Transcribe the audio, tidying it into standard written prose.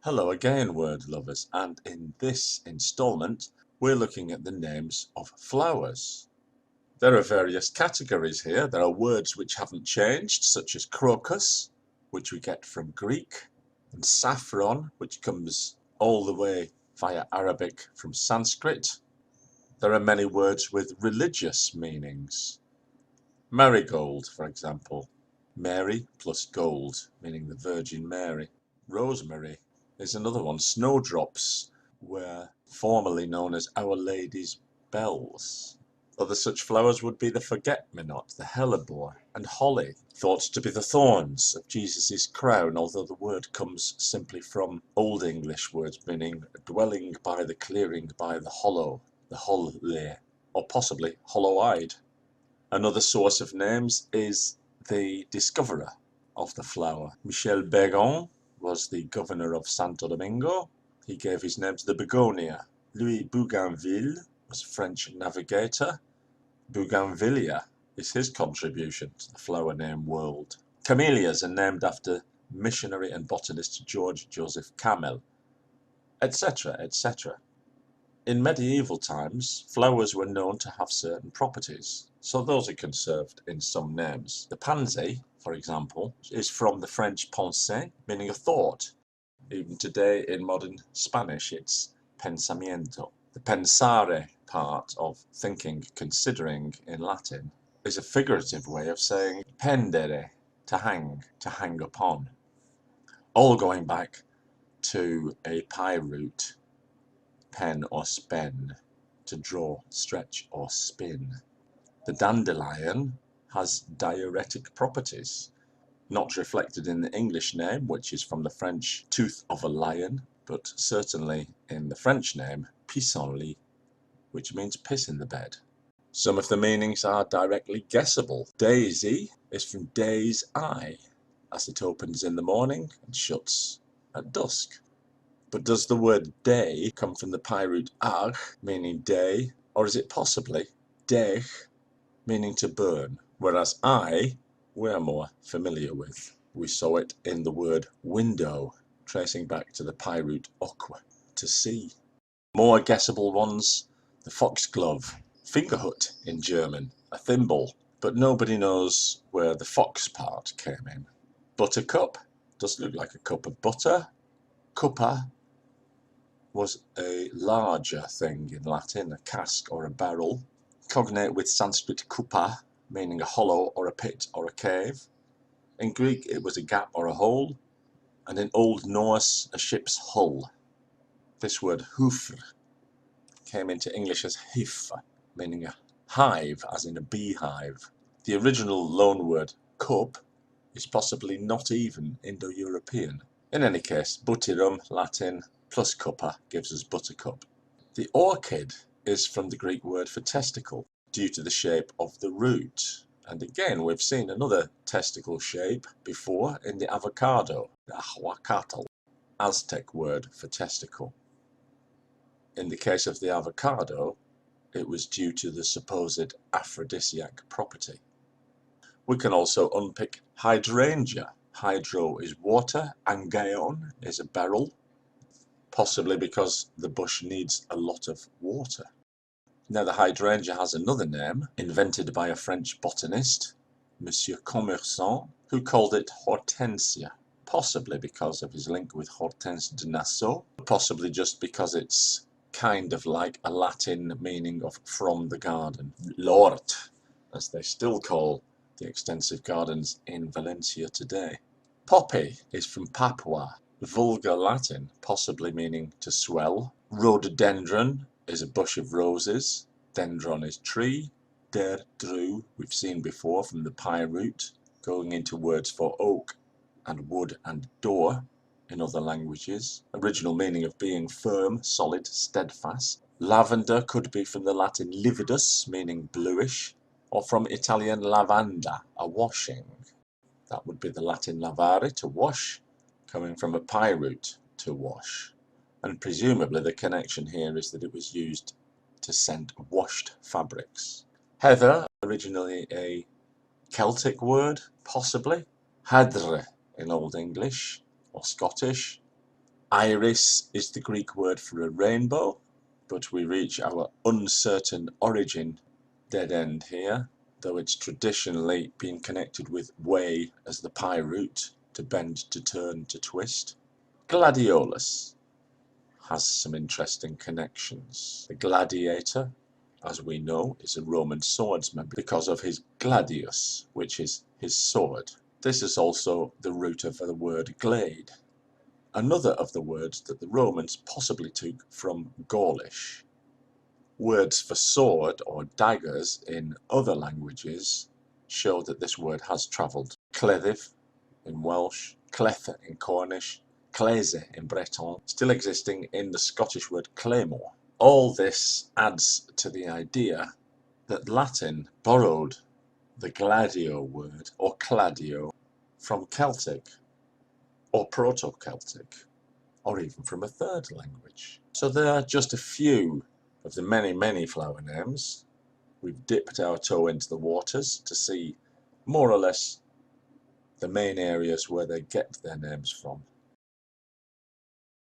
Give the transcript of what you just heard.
Hello again, word lovers, and in this installment we're looking at the names of flowers. There are various categories here. There are words which haven't changed, such as crocus, which we get from Greek, and saffron, which comes all the way via Arabic from Sanskrit. There are many words with religious meanings. Marigold, for example. Mary plus gold, meaning the Virgin Mary. Rosemary is another one. Snowdrops were formerly known as Our Lady's bells. Other such flowers would be the forget-me-not, the hellebore, and holly, thought to be the thorns of Jesus' crown, although the word comes simply from Old English words meaning dwelling by the clearing by the hollow, the holle, or possibly hollow-eyed. Another source of names is the discoverer of the flower. Michel Bégon was the governor of Santo Domingo. He gave his name to the begonia. Louis Bougainville was a French navigator. Bougainvillea is his contribution to the flower name world. Camellias are named after missionary and botanist George Joseph Camel, etc., etc. In medieval times, flowers were known to have certain properties, so those are conserved in some names. The pansy, for example, is from the French penser, meaning a thought. Even today in modern Spanish, it's pensamiento. The pensare part of thinking, considering in Latin, is a figurative way of saying pendere, to hang upon. All going back to a PIE root, pen or spen, to draw, stretch or spin. The dandelion has diuretic properties, not reflected in the English name, which is from the French tooth of a lion, but certainly in the French name pissenlit, which means piss in the bed. Some of the meanings are directly guessable. Daisy is from day's eye, as it opens in the morning and shuts at dusk. But does the word day come from the PIE root ag, meaning day, or is it possibly deg, meaning to burn, whereas I we're more familiar with. We saw it in the word window, tracing back to the PIE root aqua, to see. More guessable ones, the foxglove, Fingerhut in German, a thimble, but nobody knows where the fox part came in. Buttercup does look like a cup of butter. Cuppa was a larger thing in Latin, a cask or a barrel. Cognate with Sanskrit kupa, meaning a hollow or a pit or a cave. In Greek it was a gap or a hole, and in Old Norse a ship's hull. This word hufr came into English as hif, meaning a hive, as in a beehive. The original loanword cup is possibly not even Indo-European. In any case, buttirum, Latin, plus cuppa gives us buttercup. The orchid is from the Greek word for testicle, due to the shape of the root. And again, we've seen another testicle shape before in the avocado, the ahuacatl, Aztec word for testicle. In the case of the avocado, it was due to the supposed aphrodisiac property. We can also unpick hydrangea. Hydro is water, angaeon is a barrel, possibly because the bush needs a lot of water. Now the hydrangea has another name, invented by a French botanist, Monsieur Commerçant, who called it hortensia, possibly because of his link with Hortense de Nassau, possibly just because it's kind of like a Latin meaning of from the garden, l'hort, as they still call the extensive gardens in Valencia today. Poppy is from Papua, vulgar Latin, possibly meaning to swell. Rhododendron is a bush of roses. Dendron is tree. Der, dru, we've seen before from the PIE root, going into words for oak and wood and door in other languages. Original meaning of being firm, solid, steadfast. Lavender could be from the Latin lividus, meaning bluish, or from Italian lavanda, a washing. That would be the Latin lavare, to wash, coming from a PIE root, to wash. And presumably the connection here is that it was used to scent washed fabrics. Heather, originally a Celtic word, possibly. Hadre in Old English or Scottish. Iris is the Greek word for a rainbow, but we reach our uncertain origin dead end here, though it's traditionally been connected with way as the pi root, to bend, to turn, to twist. Gladiolus has some interesting connections. The gladiator, as we know, is a Roman swordsman because of his gladius, which is his sword. This is also the root of the word glade, another of the words that the Romans possibly took from Gaulish. Words for sword or daggers in other languages show that this word has travelled. Cleddyf in Welsh, cletha in Cornish, cléise in Breton, still existing in the Scottish word claymore. All this adds to the idea that Latin borrowed the gladio word, or cladio, from Celtic, or Proto-Celtic, or even from a third language. So there are just a few of the many, many flower names. We've dipped our toe into the waters to see more or less the main areas where they get their names from.